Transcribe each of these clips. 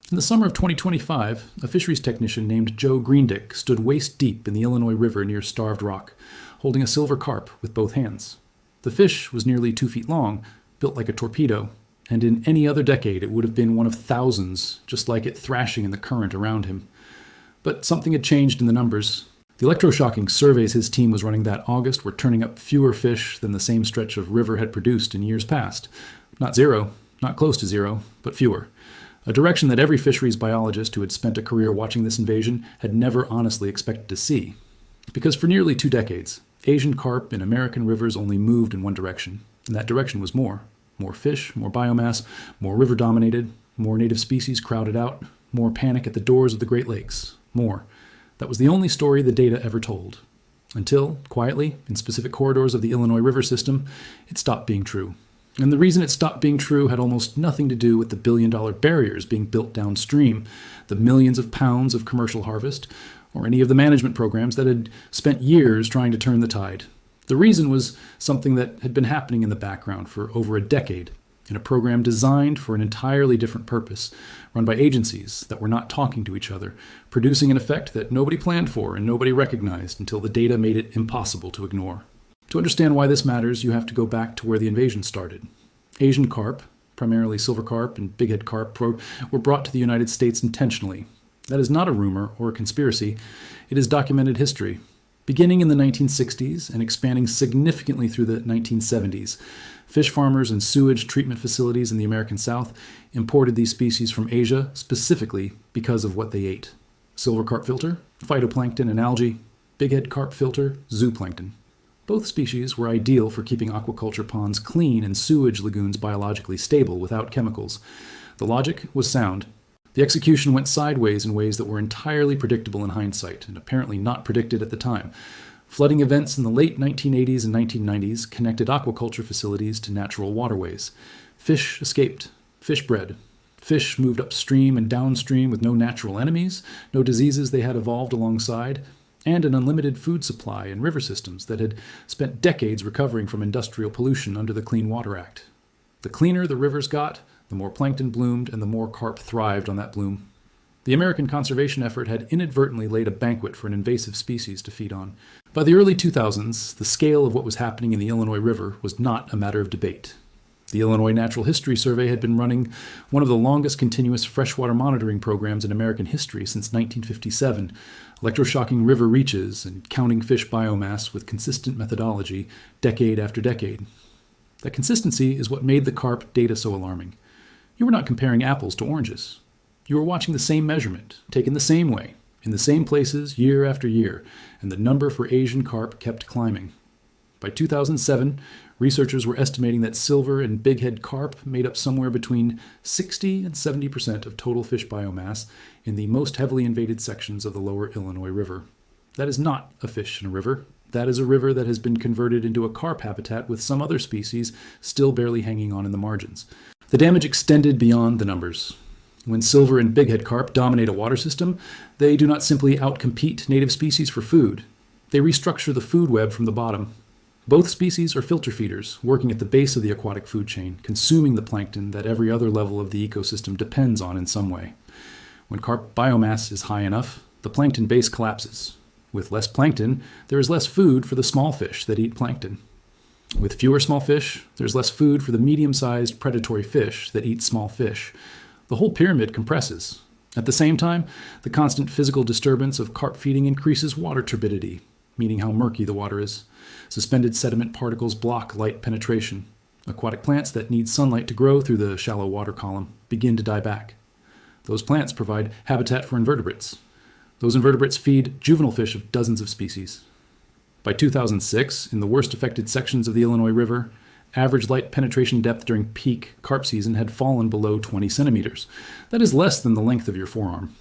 In the summer of 2025, a fisheries technician named Joe Greendick stood waist deep in the Illinois River near Starved Rock, holding a silver carp with both hands. The fish was nearly 2 feet long, built like a torpedo, and in any other decade it would have been one of thousands, just like it thrashing in the current around him. But something had changed in the numbers. The electroshocking surveys his team was running that August were turning up fewer fish than the same stretch of river had produced in years past. Not zero, not close to zero, but fewer. A direction that every fisheries biologist who had spent a career watching this invasion had never honestly expected to see. Because for nearly 2 decades, Asian carp in American rivers only moved in one direction, and that direction was more. More fish, more biomass, more river dominated, more native species crowded out, more panic at the doors of the Great Lakes, more. That was the only story the data ever told. Until, quietly, in specific corridors of the Illinois River system, it stopped being true. And the reason it stopped being true had almost nothing to do with the billion-dollar barriers being built downstream, the millions of pounds of commercial harvest, or any of the management programs that had spent years trying to turn the tide. The reason was something that had been happening in the background for over a decade, in a program designed for an entirely different purpose, run by agencies that were not talking to each other, producing an effect that nobody planned for and nobody recognized until the data made it impossible to ignore. To understand why this matters, you have to go back to where the invasion started. Asian carp, primarily silver carp and bighead carp, were brought to the United States intentionally. That is not a rumor or a conspiracy. It is documented history. Beginning in the 1960s and expanding significantly through the 1970s, fish farmers and sewage treatment facilities in the American South imported these species from Asia specifically because of what they ate. Silver carp filter, phytoplankton and algae, bighead carp filter, zooplankton. Both species were ideal for keeping aquaculture ponds clean and sewage lagoons biologically stable without chemicals. The logic was sound. The execution went sideways in ways that were entirely predictable in hindsight, and apparently not predicted at the time. Flooding events in the late 1980s and 1990s connected aquaculture facilities to natural waterways. Fish escaped. Fish bred. Fish moved upstream and downstream with no natural enemies, no diseases they had evolved alongside, and an unlimited food supply in river systems that had spent decades recovering from industrial pollution under the Clean Water Act. The cleaner the rivers got, the more plankton bloomed and the more carp thrived on that bloom. The American conservation effort had inadvertently laid a banquet for an invasive species to feed on. By the early 2000s, the scale of what was happening in the Illinois River was not a matter of debate. The Illinois Natural History Survey had been running one of the longest continuous freshwater monitoring programs in American history since 1957, electroshocking river reaches and counting fish biomass with consistent methodology decade after decade. That consistency is what made the carp data so alarming. You were not comparing apples to oranges. You were watching the same measurement, taken the same way, in the same places year after year, and the number for Asian carp kept climbing. By 2007, researchers were estimating that silver and bighead carp made up somewhere between 60 and 70% of total fish biomass in the most heavily invaded sections of the lower Illinois River. That is not a fish in a river. That is a river that has been converted into a carp habitat with some other species still barely hanging on in the margins. The damage extended beyond the numbers. When silver and bighead carp dominate a water system, they do not simply outcompete native species for food. They restructure the food web from the bottom. Both species are filter feeders, working at the base of the aquatic food chain, consuming the plankton that every other level of the ecosystem depends on in some way. When carp biomass is high enough, the plankton base collapses. With less plankton, there is less food for the small fish that eat plankton. With fewer small fish, there's less food for the medium-sized predatory fish that eat small fish. The whole pyramid compresses. At the same time, the constant physical disturbance of carp feeding increases water turbidity, meaning how murky the water is. Suspended sediment particles block light penetration. Aquatic plants that need sunlight to grow through the shallow water column begin to die back. Those plants provide habitat for invertebrates. Those invertebrates feed juvenile fish of dozens of species. By 2006, in the worst affected sections of the Illinois River, average light penetration depth during peak carp season had fallen below 20 centimeters. That is less than the length of your forearm.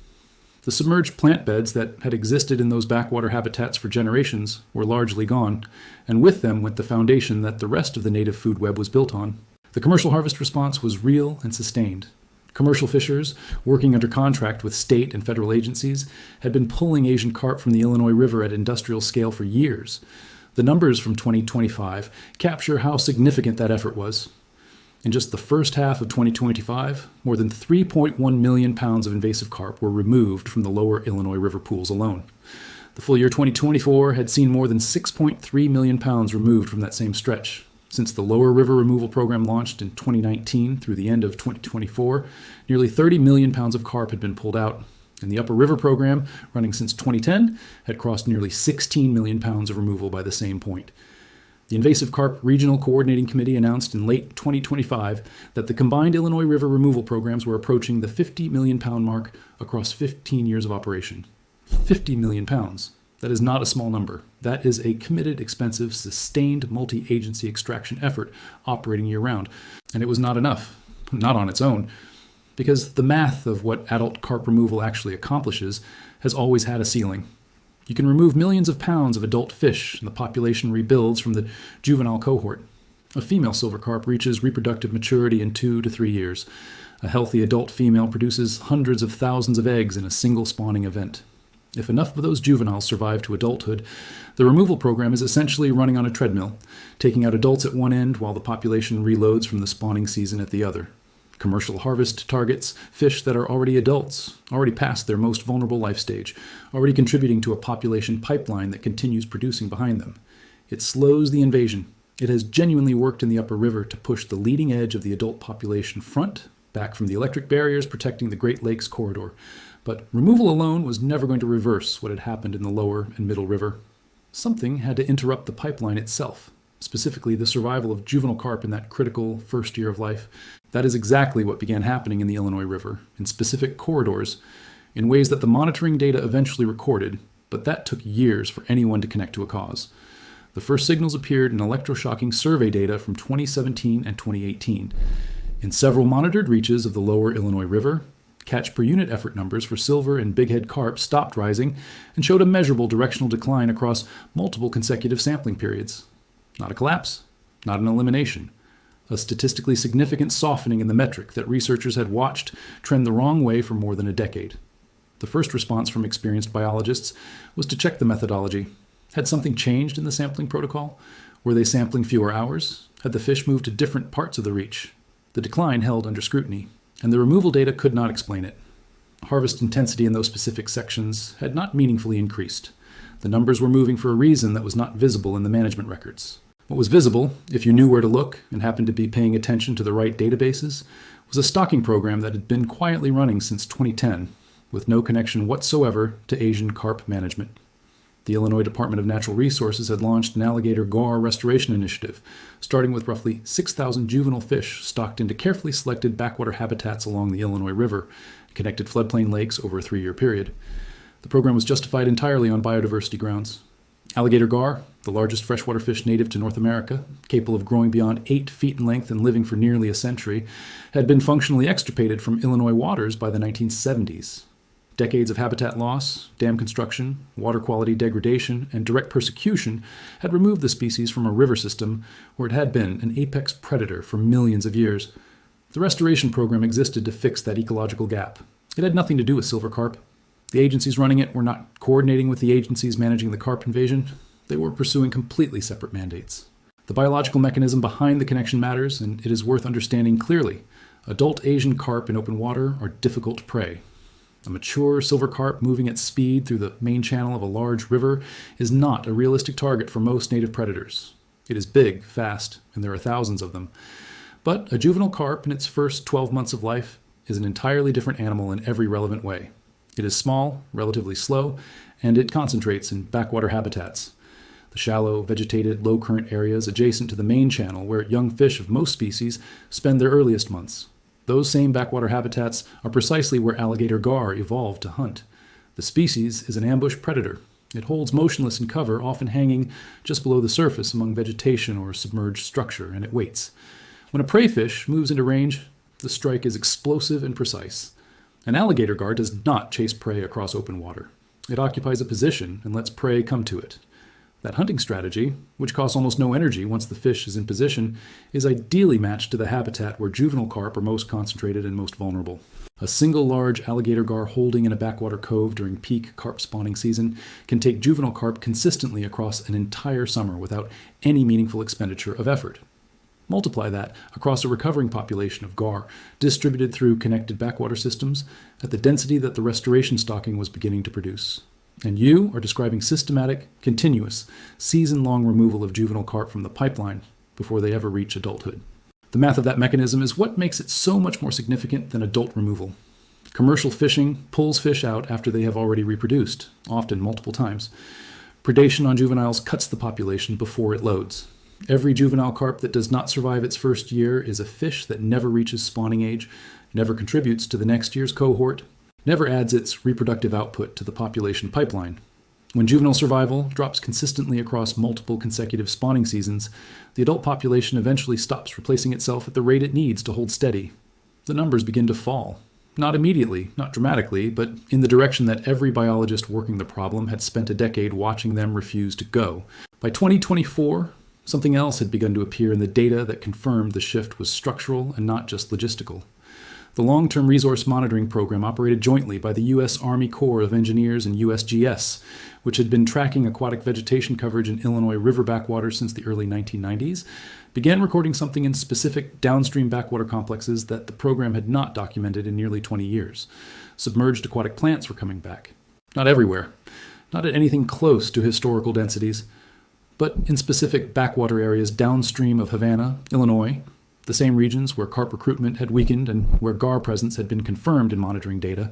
The submerged plant beds that had existed in those backwater habitats for generations were largely gone, and with them went the foundation that the rest of the native food web was built on. The commercial harvest response was real and sustained. Commercial fishers, working under contract with state and federal agencies, had been pulling Asian carp from the Illinois River at industrial scale for years. The numbers from 2025 capture how significant that effort was. In just the first half of 2025, more than 3.1 million pounds of invasive carp were removed from the lower Illinois River pools alone. The full year 2024 had seen more than 6.3 million pounds removed from that same stretch. Since the lower river removal program launched in 2019 through the end of 2024, nearly 30 million pounds of carp had been pulled out. And the upper river program, running since 2010, had crossed nearly 16 million pounds of removal by the same point. The Invasive Carp Regional Coordinating Committee announced in late 2025 that the combined Illinois River removal programs were approaching the 50 million pound mark across 15 years of operation. 50 million pounds. That is not a small number. That is a committed, expensive, sustained multi-agency extraction effort operating year-round. And it was not enough. Not on its own. Because the math of what adult carp removal actually accomplishes has always had a ceiling. You can remove millions of pounds of adult fish, and the population rebuilds from the juvenile cohort. A female silver carp reaches reproductive maturity in 2 to 3 years. A healthy adult female produces hundreds of thousands of eggs in a single spawning event. If enough of those juveniles survive to adulthood, the removal program is essentially running on a treadmill, taking out adults at one end while the population reloads from the spawning season at the other. Commercial harvest targets fish that are already adults, already past their most vulnerable life stage, already contributing to a population pipeline that continues producing behind them. It slows the invasion. It has genuinely worked in the upper river to push the leading edge of the adult population back from the electric barriers protecting the Great Lakes corridor. But removal alone was never going to reverse what had happened in the lower and middle river. Something had to interrupt the pipeline itself, specifically the survival of juvenile carp in that critical first year of life. That is exactly what began happening in the Illinois River, in specific corridors, in ways that the monitoring data eventually recorded, but that took years for anyone to connect to a cause. The first signals appeared in electroshocking survey data from 2017 and 2018. In several monitored reaches of the lower Illinois River, catch per unit effort numbers for silver and bighead carp stopped rising and showed a measurable directional decline across multiple consecutive sampling periods. Not a collapse, not an elimination. A statistically significant softening in the metric that researchers had watched trend the wrong way for more than a decade. The first response from experienced biologists was to check the methodology. Had something changed in the sampling protocol? Were they sampling fewer hours? Had the fish moved to different parts of the reach? The decline held under scrutiny, and the removal data could not explain it. Harvest intensity in those specific sections had not meaningfully increased. The numbers were moving for a reason that was not visible in the management records. What was visible, if you knew where to look and happened to be paying attention to the right databases, was a stocking program that had been quietly running since 2010, with no connection whatsoever to Asian carp management. The Illinois Department of Natural Resources had launched an alligator gar restoration initiative, starting with roughly 6,000 juvenile fish stocked into carefully selected backwater habitats along the Illinois River, connected floodplain lakes over a 3-year period. The program was justified entirely on biodiversity grounds. Alligator gar, the largest freshwater fish native to North America, capable of growing beyond 8 feet in length and living for nearly a century, had been functionally extirpated from Illinois waters by the 1970s. Decades of habitat loss, dam construction, water quality degradation, and direct persecution had removed the species from a river system where it had been an apex predator for millions of years. The restoration program existed to fix that ecological gap. It had nothing to do with silver carp. The agencies running it were not coordinating with the agencies managing the carp invasion. They were pursuing completely separate mandates. The biological mechanism behind the connection matters, and it is worth understanding clearly. Adult Asian carp in open water are difficult prey. A mature silver carp moving at speed through the main channel of a large river is not a realistic target for most native predators. It is big, fast, and there are thousands of them. But a juvenile carp in its first 12 months of life is an entirely different animal in every relevant way. It is small, relatively slow, and it concentrates in backwater habitats. The shallow, vegetated, low-current areas adjacent to the main channel where young fish of most species spend their earliest months. Those same backwater habitats are precisely where alligator gar evolved to hunt. The species is an ambush predator. It holds motionless in cover, often hanging just below the surface among vegetation or submerged structure, and it waits. When a prey fish moves into range, the strike is explosive and precise. An alligator gar does not chase prey across open water. It occupies a position and lets prey come to it. That hunting strategy, which costs almost no energy once the fish is in position, is ideally matched to the habitat where juvenile carp are most concentrated and most vulnerable. A single large alligator gar holding in a backwater cove during peak carp spawning season can take juvenile carp consistently across an entire summer without any meaningful expenditure of effort. Multiply that across a recovering population of gar, distributed through connected backwater systems at the density that the restoration stocking was beginning to produce. And you are describing systematic, continuous, season-long removal of juvenile carp from the pipeline before they ever reach adulthood. The math of that mechanism is what makes it so much more significant than adult removal. Commercial fishing pulls fish out after they have already reproduced, often multiple times. Predation on juveniles cuts the population before it loads. Every juvenile carp that does not survive its first year is a fish that never reaches spawning age, never contributes to the next year's cohort, never adds its reproductive output to the population pipeline. When juvenile survival drops consistently across multiple consecutive spawning seasons, the adult population eventually stops replacing itself at the rate it needs to hold steady. The numbers begin to fall. Not immediately, not dramatically, but in the direction that every biologist working the problem had spent a decade watching them refuse to go. By 2024, something else had begun to appear in the data that confirmed the shift was structural and not just logistical. The Long-Term Resource Monitoring Program, operated jointly by the U.S. Army Corps of Engineers and USGS, which had been tracking aquatic vegetation coverage in Illinois river backwaters since the early 1990s, began recording something in specific downstream backwater complexes that the program had not documented in nearly 20 years. Submerged aquatic plants were coming back. Not everywhere, not at anything close to historical densities, but in specific backwater areas downstream of Havana, Illinois, the same regions where carp recruitment had weakened and where gar presence had been confirmed in monitoring data.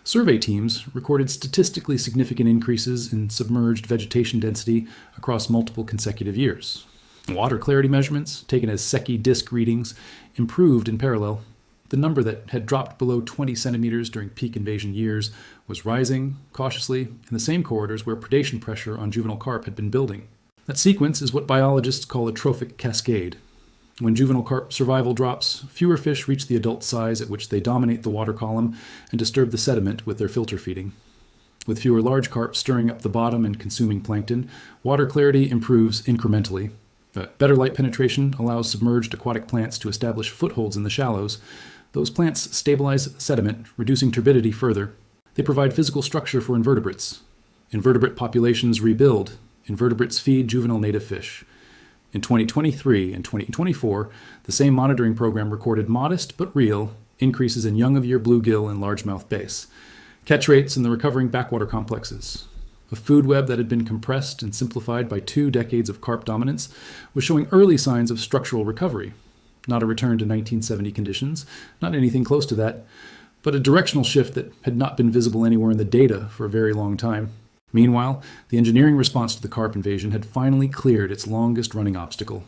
Survey teams recorded statistically significant increases in submerged vegetation density across multiple consecutive years. Water clarity measurements, taken as Secchi disk readings, improved in parallel. The number that had dropped below 20 centimeters during peak invasion years was rising, cautiously, in the same corridors where predation pressure on juvenile carp had been building. That sequence is what biologists call a trophic cascade. When juvenile carp survival drops, fewer fish reach the adult size at which they dominate the water column and disturb the sediment with their filter feeding. With fewer large carp stirring up the bottom and consuming plankton, water clarity improves incrementally. Better light penetration allows submerged aquatic plants to establish footholds in the shallows. Those plants stabilize sediment, reducing turbidity further. They provide physical structure for invertebrates. Invertebrate populations rebuild. Invertebrates feed juvenile native fish. In 2023 and 2024, the same monitoring program recorded modest but real increases in young-of-year bluegill and largemouth bass, catch rates in the recovering backwater complexes. A food web that had been compressed and simplified by 2 decades of carp dominance was showing early signs of structural recovery. Not a return to 1970 conditions, not anything close to that, but a directional shift that had not been visible anywhere in the data for a very long time. Meanwhile, the engineering response to the carp invasion had finally cleared its longest-running obstacle.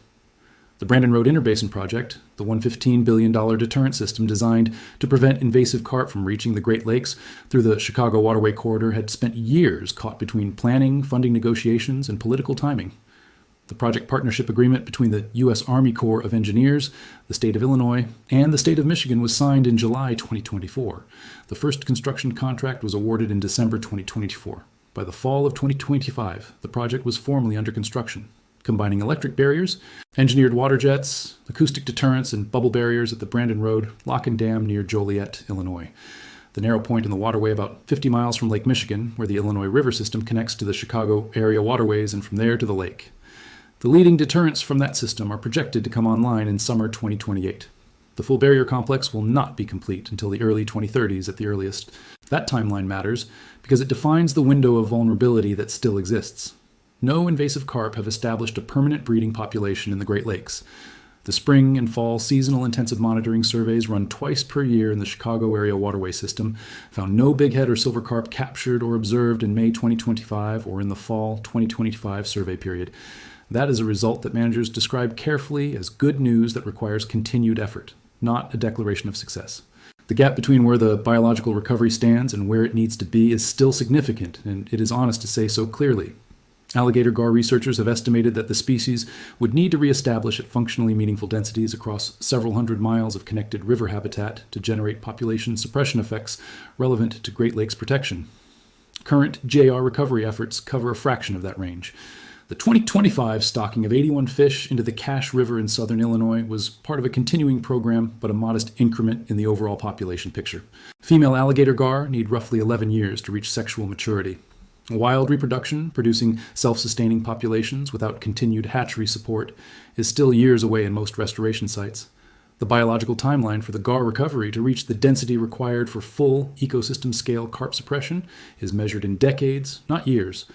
The Brandon Road Interbasin Project, the $115 billion deterrent system designed to prevent invasive carp from reaching the Great Lakes through the Chicago waterway corridor, had spent years caught between planning, funding negotiations, and political timing. The project partnership agreement between the U.S. Army Corps of Engineers, the state of Illinois, and the state of Michigan was signed in July 2024. The first construction contract was awarded in December 2024. By the fall of 2025, the project was formally under construction, combining electric barriers, engineered water jets, acoustic deterrents, and bubble barriers at the Brandon Road Lock and Dam near Joliet, Illinois, the narrow point in the waterway about 50 miles from Lake Michigan, where the Illinois River system connects to the Chicago area waterways and from there to the lake. The leading deterrents from that system are projected to come online in summer 2028. The full barrier complex will not be complete until the early 2030s at the earliest. That timeline matters because it defines the window of vulnerability that still exists. No invasive carp have established a permanent breeding population in the Great Lakes. The spring and fall seasonal intensive monitoring surveys run twice per year in the Chicago area waterway system found no bighead or silver carp captured or observed in May 2025 or in the fall 2025 survey period. That is a result that managers describe carefully as good news that requires continued effort, not a declaration of success. The gap between where the biological recovery stands and where it needs to be is still significant, and it is honest to say so clearly. Alligator gar researchers have estimated that the species would need to reestablish at functionally meaningful densities across several hundred miles of connected river habitat to generate population suppression effects relevant to Great Lakes protection. Current JR recovery efforts cover a fraction of that range. The 2025 stocking of 81 fish into the Cache River in southern Illinois was part of a continuing program, but a modest increment in the overall population picture. Female alligator gar need roughly 11 years to reach sexual maturity. Wild reproduction, producing self-sustaining populations without continued hatchery support, is still years away in most restoration sites. The biological timeline for the gar recovery to reach the density required for full ecosystem-scale carp suppression is measured in decades, not years.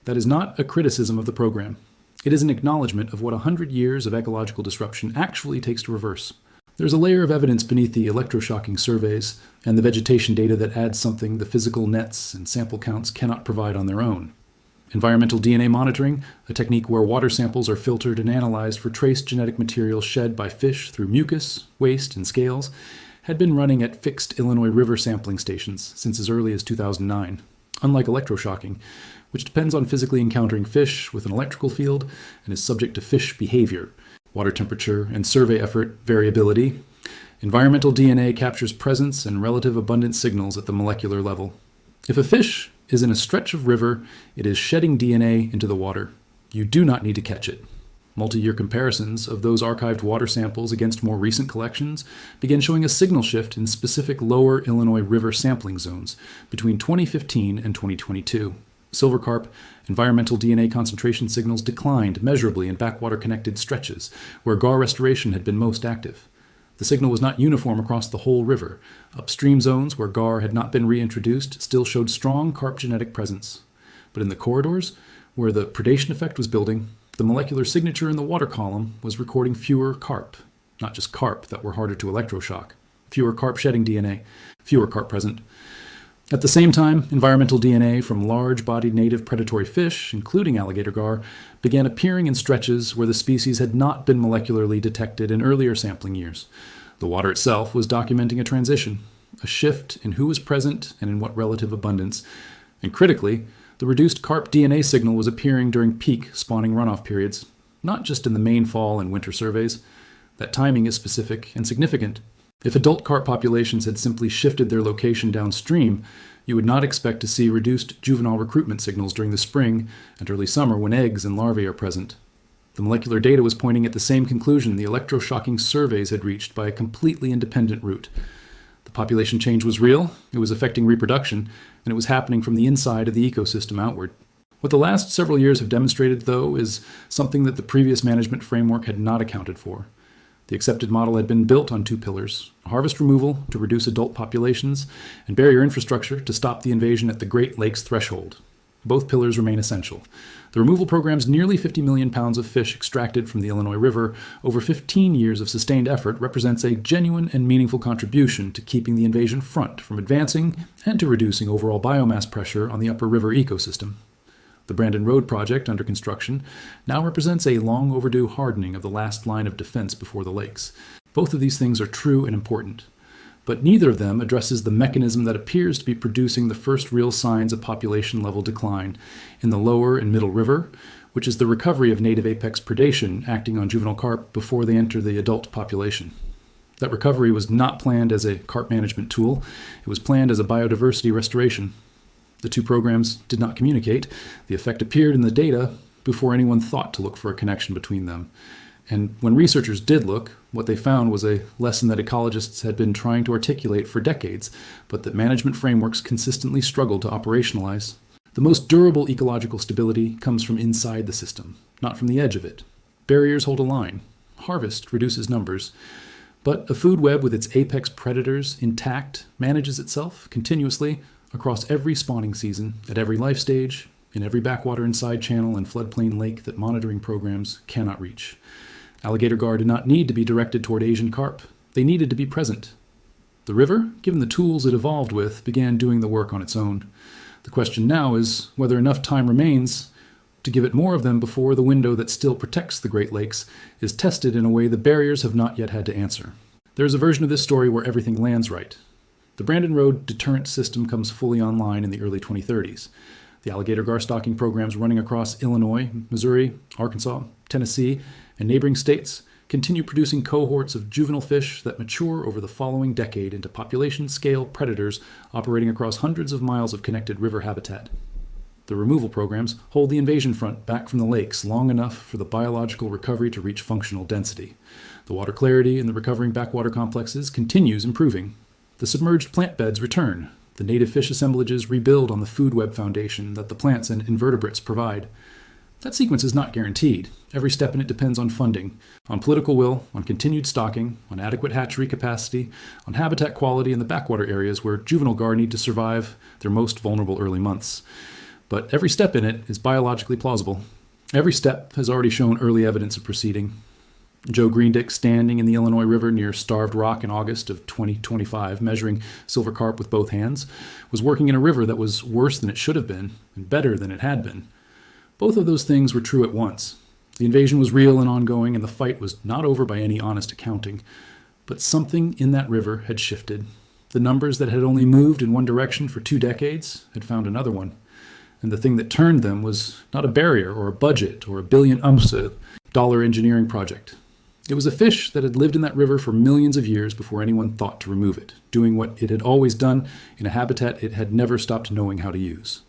That is not a criticism of the program. It is an acknowledgement of what 100 years of ecological disruption actually takes to reverse. There's a layer of evidence beneath the electroshocking surveys and the vegetation data that adds something the physical nets and sample counts cannot provide on their own. Environmental DNA monitoring, a technique where water samples are filtered and analyzed for trace genetic material shed by fish through mucus, waste, and scales, had been running at fixed Illinois River sampling stations since as early as 2009, unlike electroshocking, which depends on physically encountering fish with an electrical field and is subject to fish behavior, water temperature, and survey effort variability. Environmental DNA captures presence and relative abundance signals at the molecular level. If a fish is in a stretch of river, it is shedding DNA into the water. You do not need to catch it. Multi-year comparisons of those archived water samples against more recent collections began showing a signal shift in specific lower Illinois River sampling zones between 2015 and 2022. Silver carp, environmental DNA concentration signals declined measurably in backwater-connected stretches where gar restoration had been most active. The signal was not uniform across the whole river. Upstream zones where gar had not been reintroduced still showed strong carp genetic presence. But in the corridors, where the predation effect was building, the molecular signature in the water column was recording fewer carp, not just carp that were harder to electroshock, fewer carp shedding DNA, fewer carp present. At the same time, environmental DNA from large-bodied native predatory fish, including alligator gar, began appearing in stretches where the species had not been molecularly detected in earlier sampling years. The water itself was documenting a transition, a shift in who was present and in what relative abundance. And critically, the reduced carp DNA signal was appearing during peak spawning runoff periods, not just in the main fall and winter surveys. That timing is specific and significant. If adult carp populations had simply shifted their location downstream, you would not expect to see reduced juvenile recruitment signals during the spring and early summer when eggs and larvae are present. The molecular data was pointing at the same conclusion the electroshocking surveys had reached by a completely independent route. The population change was real, it was affecting reproduction, and it was happening from the inside of the ecosystem outward. What the last several years have demonstrated, though, is something that the previous management framework had not accounted for. The accepted model had been built on two pillars: harvest removal to reduce adult populations, and barrier infrastructure to stop the invasion at the Great Lakes threshold. Both pillars remain essential. The removal program's nearly 50 million pounds of fish extracted from the Illinois River over 15 years of sustained effort represents a genuine and meaningful contribution to keeping the invasion front from advancing and to reducing overall biomass pressure on the upper river ecosystem. The Brandon Road project under construction now represents a long overdue hardening of the last line of defense before the lakes. Both of these things are true and important, but neither of them addresses the mechanism that appears to be producing the first real signs of population level decline in the lower and middle river, which is the recovery of native apex predation acting on juvenile carp before they enter the adult population. That recovery was not planned as a carp management tool, it was planned as a biodiversity restoration. The two programs did not communicate. The effect appeared in the data before anyone thought to look for a connection between them. And when researchers did look, what they found was a lesson that ecologists had been trying to articulate for decades, but that management frameworks consistently struggled to operationalize. The most durable ecological stability comes from inside the system, not from the edge of it. Barriers hold a line. Harvest reduces numbers. But a food web with its apex predators intact manages itself continuously across every spawning season, at every life stage, in every backwater and side channel and floodplain lake that monitoring programs cannot reach. Alligator gar did not need to be directed toward Asian carp. They needed to be present. The river, given the tools it evolved with, began doing the work on its own. The question now is whether enough time remains to give it more of them before the window that still protects the Great Lakes is tested in a way the barriers have not yet had to answer. There is a version of this story where everything lands right. The Brandon Road deterrent system comes fully online in the early 2030s. The alligator gar stocking programs running across Illinois, Missouri, Arkansas, Tennessee, and neighboring states continue producing cohorts of juvenile fish that mature over the following decade into population-scale predators operating across hundreds of miles of connected river habitat. The removal programs hold the invasion front back from the lakes long enough for the biological recovery to reach functional density. The water clarity in the recovering backwater complexes continues improving. The submerged plant beds return, The native fish assemblages rebuild on the food web foundation that the plants and invertebrates provide. That sequence is not guaranteed. Every step in it depends on funding, on political will, on continued stocking, on adequate hatchery capacity, on habitat quality in the backwater areas where juvenile gar need to survive their most vulnerable early months. But every step in it is biologically plausible. Every step has already shown early evidence of proceeding. Joe Greendick, standing in the Illinois River near Starved Rock in August of 2025, measuring silver carp with both hands, was working in a river that was worse than it should have been and better than it had been. Both of those things were true at once. The invasion was real and ongoing, and the fight was not over by any honest accounting. But something in that river had shifted. The numbers that had only moved in one direction for 2 decades had found another one. And the thing that turned them was not a barrier or a budget or a billion dollar engineering project. It was a fish that had lived in that river for millions of years before anyone thought to remove it, doing what it had always done in a habitat it had never stopped knowing how to use.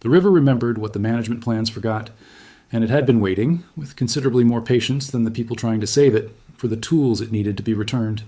The river remembered what the management plans forgot, and it had been waiting, with considerably more patience than the people trying to save it, for the tools it needed to be returned.